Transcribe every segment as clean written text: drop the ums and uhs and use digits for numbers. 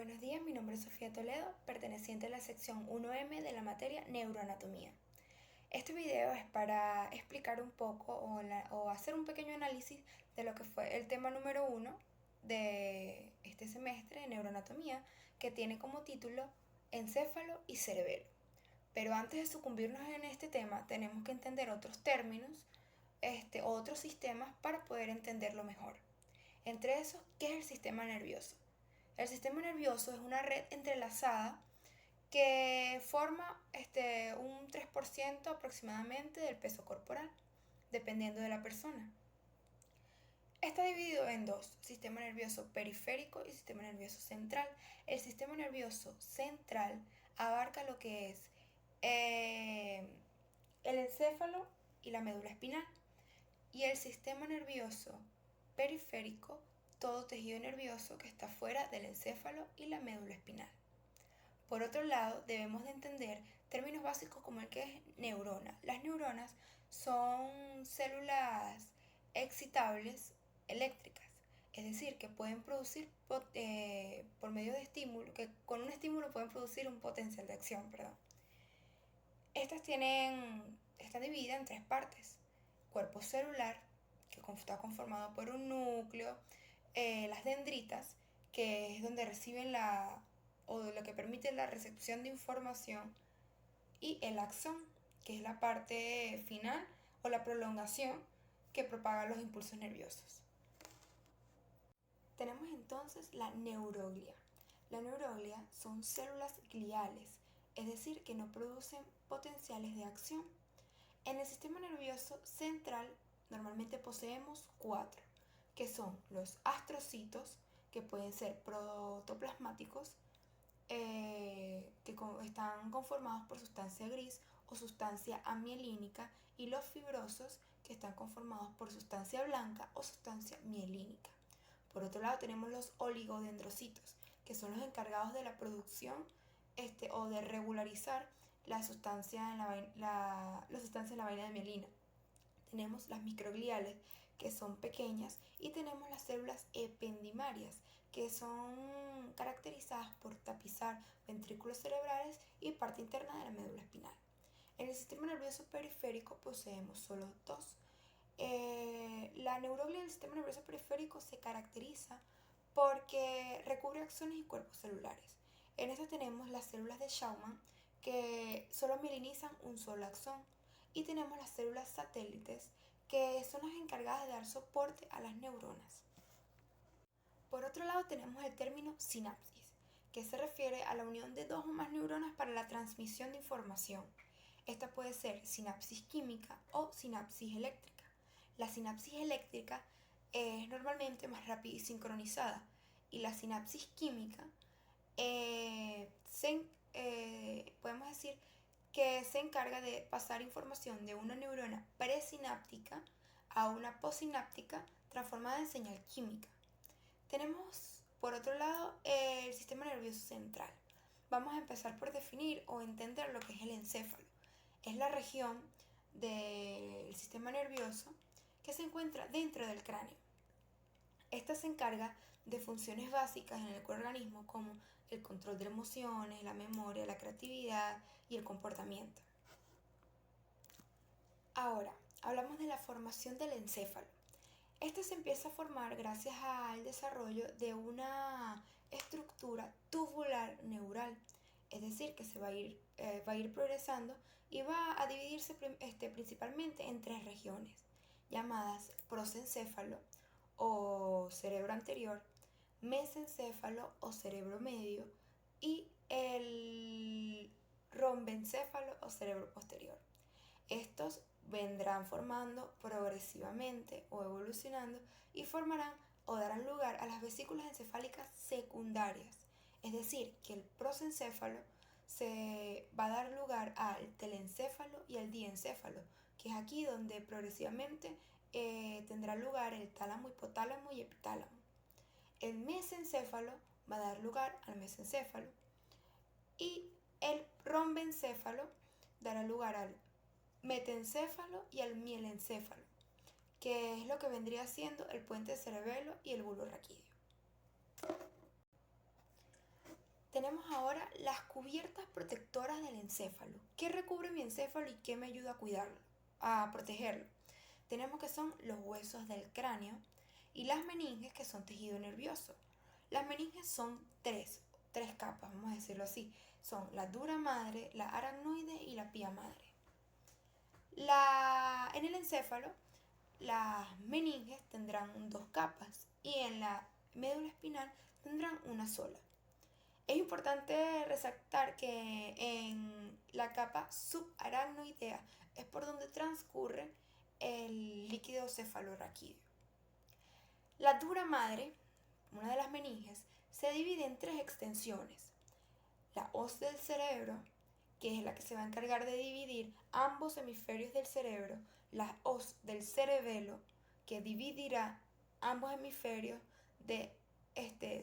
Buenos días, mi nombre es Sofía Toledo, perteneciente a la sección 1M de la materia Neuroanatomía. Este video es para explicar un poco o hacer un pequeño análisis de lo que fue el tema número 1 de este semestre de Neuroanatomía, que tiene como título Encéfalo y Cerebelo. Pero antes de sucumbirnos en este tema, tenemos que entender otros términos, otros sistemas para poder entenderlo mejor. Entre esos, ¿qué es el sistema nervioso? El sistema nervioso es una red entrelazada que forma un 3% aproximadamente del peso corporal, dependiendo de la persona. Está dividido en dos, sistema nervioso periférico y sistema nervioso central. El sistema nervioso central abarca lo que es el encéfalo y la médula espinal. Y el sistema nervioso periférico, todo tejido nervioso que está fuera del encéfalo y la médula espinal. Por otro lado, debemos de entender términos básicos como el que es neurona. Las neuronas son células excitables eléctricas, es decir, que pueden producir por medio de estímulo, que con un estímulo pueden producir un potencial de acción, perdón. Están divididas en tres partes: cuerpo celular, que está conformado por un núcleo, las dendritas, que es donde reciben o lo que permite la recepción de información, y el axón, que es la parte final o la prolongación que propaga los impulsos nerviosos. Tenemos entonces la neuroglia. La neuroglia son células gliales, es decir, que no producen potenciales de acción. En el sistema nervioso central normalmente poseemos 4, que son los astrocitos, que pueden ser protoplasmáticos, que están conformados por sustancia gris o sustancia amielínica, y los fibrosos, que están conformados por sustancia blanca o sustancia mielínica. Por otro lado tenemos los oligodendrocitos, que son los encargados de la producción o de regularizar la sustancia en la vaina de mielina. Tenemos las microgliales, que son pequeñas, y tenemos las células ependimarias, que son caracterizadas por tapizar ventrículos cerebrales y parte interna de la médula espinal. En el sistema nervioso periférico poseemos solo dos. La neuroglia del sistema nervioso periférico se caracteriza porque recubre axones y cuerpos celulares. En esto tenemos las células de Schaumann, que solo mielinizan un solo axón, y tenemos las células satélites, que son las encargadas de dar soporte a las neuronas. Por otro lado tenemos el término sinapsis, que se refiere a la unión de dos o más neuronas para la transmisión de información. Esta puede ser sinapsis química o sinapsis eléctrica. La sinapsis eléctrica es normalmente más rápida y sincronizada, y la sinapsis química podemos decir que se encarga de pasar información de una neurona presináptica a una postsináptica transformada en señal química. Tenemos, por otro lado, el sistema nervioso central. Vamos a empezar por definir o entender lo que es el encéfalo. Es la región del sistema nervioso que se encuentra dentro del cráneo. Esta se encarga de funciones básicas en el organismo, como el control de emociones, la memoria, la creatividad y el comportamiento. Ahora, hablamos de la formación del encéfalo. Este se empieza a formar gracias al desarrollo de una estructura tubular neural, es decir, que va a ir progresando y va a dividirse principalmente en tres regiones, llamadas prosencéfalo o cerebro anterior, mesencéfalo o cerebro medio, y el rombencéfalo o cerebro posterior. Estos vendrán formando progresivamente o evolucionando y formarán o darán lugar a las vesículas encefálicas secundarias. Es decir, que el prosencéfalo se va a dar lugar al telencéfalo y al diencéfalo, que es aquí donde progresivamente tendrá lugar el tálamo, hipotálamo y epitálamo. El mesencéfalo va a dar lugar al mesencéfalo, y el rombencéfalo dará lugar al metencéfalo y al mielencéfalo, que es lo que vendría siendo el puente cerebelo y el bulbo raquídeo. Veremos ahora las cubiertas protectoras del encéfalo. ¿Qué recubre mi encéfalo y qué me ayuda a cuidarlo, a protegerlo? Tenemos que son los huesos del cráneo y las meninges, que son tejido nervioso. Las meninges son tres capas, vamos a decirlo así. Son la dura madre, la aracnoide y la pía madre. En el encéfalo, las meninges tendrán dos capas y en la médula espinal tendrán una sola. Es importante resaltar que en la capa subaracnoidea es por donde transcurre el líquido cefalorraquídeo. La dura madre, una de las meninges, se divide en tres extensiones. La hoz del cerebro, que es la que se va a encargar de dividir ambos hemisferios del cerebro, la hoz del cerebelo, que dividirá ambos hemisferios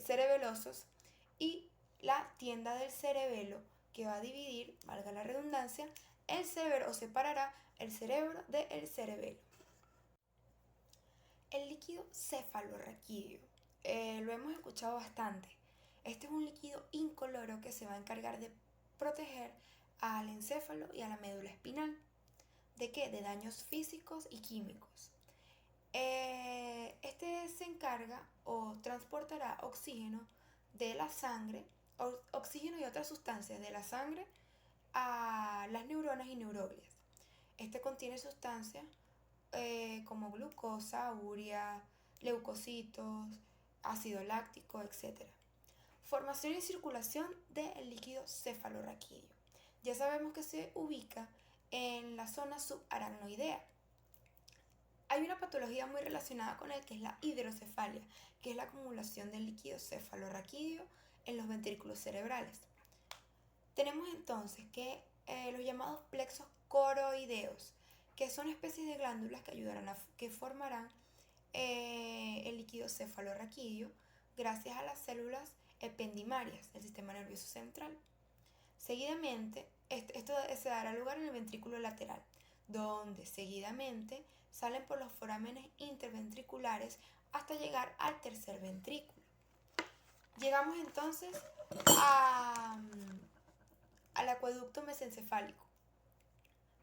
cerebelosos, y la tienda del cerebelo, que va a dividir, valga la redundancia, el cerebro o separará el cerebro del cerebelo. El líquido cefalorraquídeo, lo hemos escuchado bastante. Este es un líquido incoloro que se va a encargar de proteger al encéfalo y a la médula espinal. ¿De qué? De daños físicos y químicos. Este se encarga o transportará oxígeno de la sangre, oxígeno y otras sustancias de la sangre a las neuronas y neuroglias. Este contiene sustancias como glucosa, urea, leucocitos, ácido láctico, etc. Formación y circulación del líquido cefalorraquídeo. Ya sabemos que se ubica en la zona subaracnoidea. Hay una patología muy relacionada con él, que es la hidrocefalia, que es la acumulación del líquido cefalorraquídeo en los ventrículos cerebrales. Tenemos entonces que los llamados plexos coroideos, que son especies de glándulas que formarán el líquido cefalorraquídeo gracias a las células ependimarias del sistema nervioso central. Seguidamente, esto se dará lugar en el ventrículo lateral, donde seguidamente salen por los forámenes interventriculares hasta llegar al tercer ventrículo. Llegamos entonces al acueducto mesencefálico,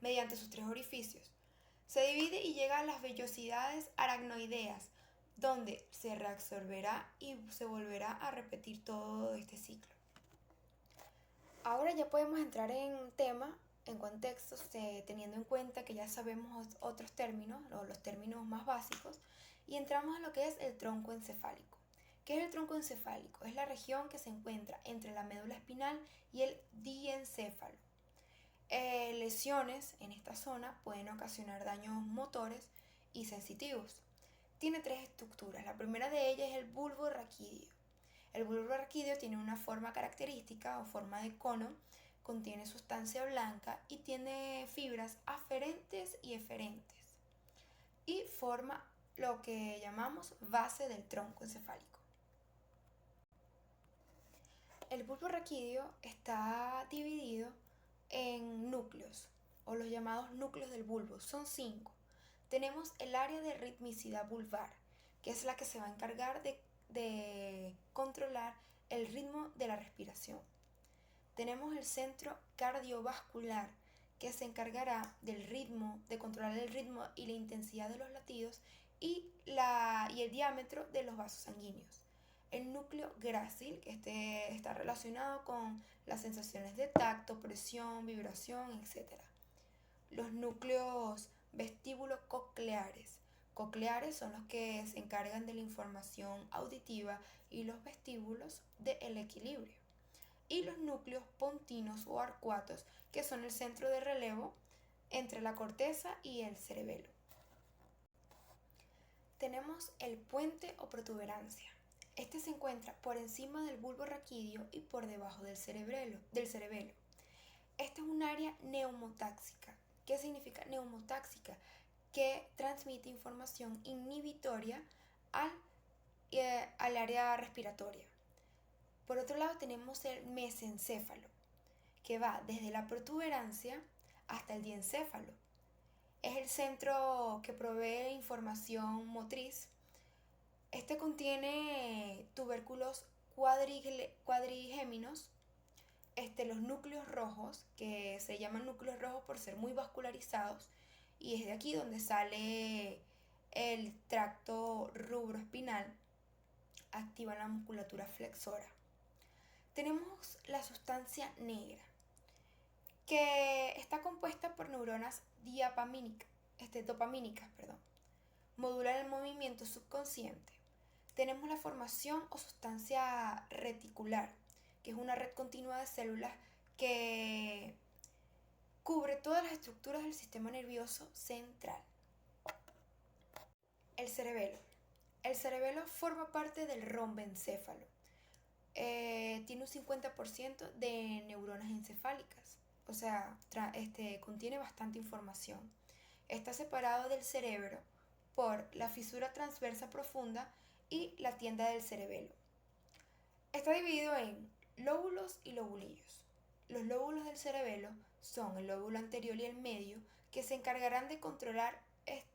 mediante sus tres orificios. Se divide y llega a las vellosidades aracnoideas, donde se reabsorberá y se volverá a repetir todo este ciclo. Ahora ya podemos entrar en tema, en contextos, teniendo en cuenta que ya sabemos otros términos, o los términos más básicos, y entramos a lo que es el tronco encefálico. ¿Qué es el tronco encefálico? Es la región que se encuentra entre la médula espinal y el diencéfalo. Lesiones en esta zona pueden ocasionar daños motores y sensitivos. Tiene tres estructuras. La primera de ellas es el bulbo raquídeo. El bulbo raquídeo tiene una forma característica o forma de cono, contiene sustancia blanca y tiene fibras aferentes y eferentes. Y forma lo que llamamos base del tronco encefálico. El bulbo raquídeo está dividido en núcleos, o los llamados núcleos del bulbo. Son 5. Tenemos el área de ritmicidad vulvar, que es la que se va a encargar de controlar el ritmo de la respiración. Tenemos el centro cardiovascular, que se encargará del ritmo, de controlar el ritmo y la intensidad de los latidos y el diámetro de los vasos sanguíneos. El núcleo grácil, que está relacionado con las sensaciones de tacto, presión, vibración, etc. Los núcleos vestíbulo-cocleares. Cocleares son los que se encargan de la información auditiva y los vestíbulos del equilibrio. Y los núcleos pontinos o arcuatos, que son el centro de relevo entre la corteza y el cerebelo. Tenemos el puente o protuberancia. Este se encuentra por encima del bulbo raquídeo y por debajo del cerebelo. Esta es un área neumotáxica. ¿Qué significa neumotáxica? Que transmite información inhibitoria al área respiratoria. Por otro lado tenemos el mesencéfalo, que va desde la protuberancia hasta el diencéfalo. Es el centro que provee información motriz. Este contiene tubérculos cuadrigéminos los núcleos rojos, que se llaman núcleos rojos por ser muy vascularizados, y es de aquí donde sale el tracto rubroespinal, activa la musculatura flexora. Tenemos la sustancia negra, que está compuesta por neuronas dopamínicas, modula el movimiento subconsciente. Tenemos la formación o sustancia reticular, que es una red continua de células que cubre todas las estructuras del sistema nervioso central. El cerebelo. El cerebelo forma parte del romboencéfalo. Tiene un 50% de neuronas encefálicas, o sea, contiene bastante información. Está separado del cerebro por la fisura transversa profunda y la tienda del cerebelo. Está dividido en lóbulos y lobulillos. Los lóbulos del cerebelo son el lóbulo anterior y el medio, que se encargarán de controlar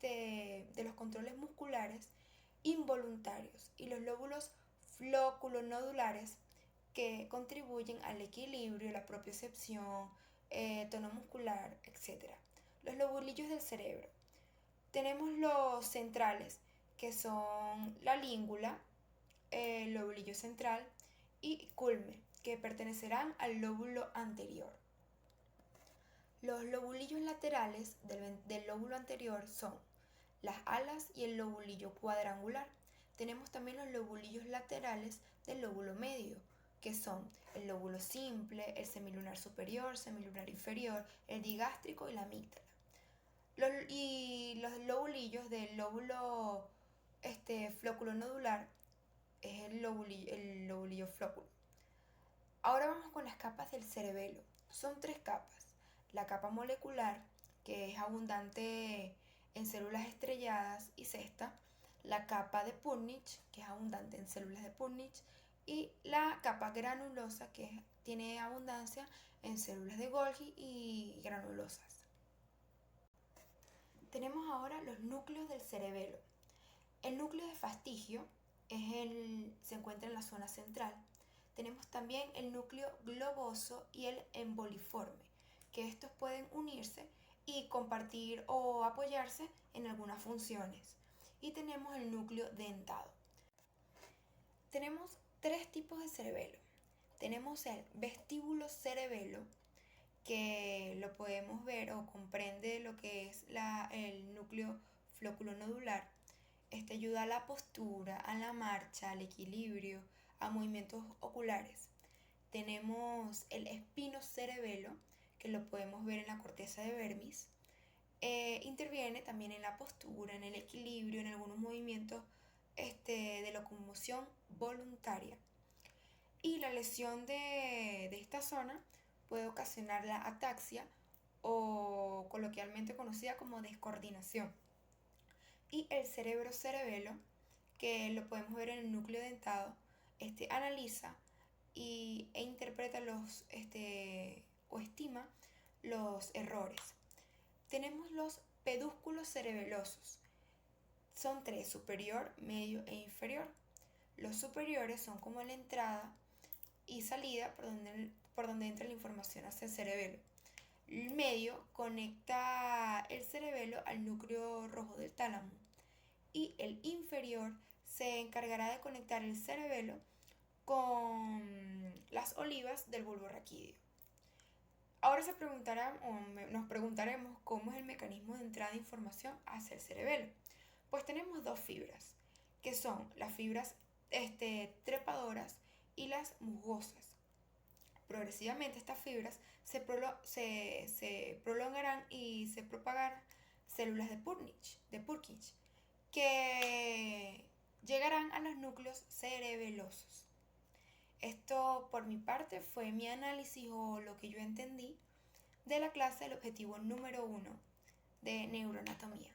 de los controles musculares involuntarios, y los lóbulos flóculo-nodulares, que contribuyen al equilibrio, la propiocepción, tono muscular, etc. Los lobulillos del cerebro. Tenemos los centrales, que son la língula, el lobulillo central, y culmen, que pertenecerán al lóbulo anterior. Los lobulillos laterales del lóbulo anterior son las alas y el lobulillo cuadrangular. Tenemos también los lobulillos laterales del lóbulo medio, que son el lóbulo simple, el semilunar superior, semilunar inferior, el digástrico y la amígdala. Los lobulillos del lóbulo flóculo-nodular es el lobulillo flóculo. Ahora vamos con las capas del cerebelo. Son 3 capas. La capa molecular, que es abundante en células estrelladas y cesta, la capa de Purkinje, que es abundante en células de Purkinje, y la capa granulosa, que tiene abundancia en células de Golgi y granulosas. Tenemos ahora los núcleos del cerebelo. El núcleo de fastigio se encuentra en la zona central. Tenemos también el núcleo globoso y el emboliforme, que estos pueden unirse y compartir o apoyarse en algunas funciones. Y tenemos el núcleo dentado. Tenemos 3 tipos de cerebelo. Tenemos el vestíbulo cerebelo, que lo podemos ver o comprende lo que es el núcleo flóculo-nodular. Este ayuda a la postura, a la marcha, al equilibrio, a movimientos oculares. Tenemos el espinocerebelo, que lo podemos ver en la corteza de Vermis. Interviene también en la postura, en el equilibrio, en algunos movimientos de locomoción voluntaria. Y la lesión de esta zona puede ocasionar la ataxia, o coloquialmente conocida como descoordinación. Y el cerebro-cerebelo, que lo podemos ver en el núcleo dentado, analiza e interpreta o estima los errores. Tenemos los pedúsculos cerebelosos. Son 3, superior, medio e inferior. Los superiores son como la entrada y salida por donde entra la información hacia el cerebelo. El medio conecta el cerebelo al núcleo rojo del tálamo, y el inferior se encargará de conectar el cerebelo con las olivas del bulbo raquídeo. Ahora nos preguntaremos cómo es el mecanismo de entrada de información hacia el cerebelo. Pues tenemos 2 fibras, que son las fibras trepadoras y las musgosas. Progresivamente estas fibras se prolongarán y se propagarán células de Purkinje, que llegarán a los núcleos cerebelosos. Esto, por mi parte, fue mi análisis o lo que yo entendí de la clase del objetivo número 1 de neuroanatomía.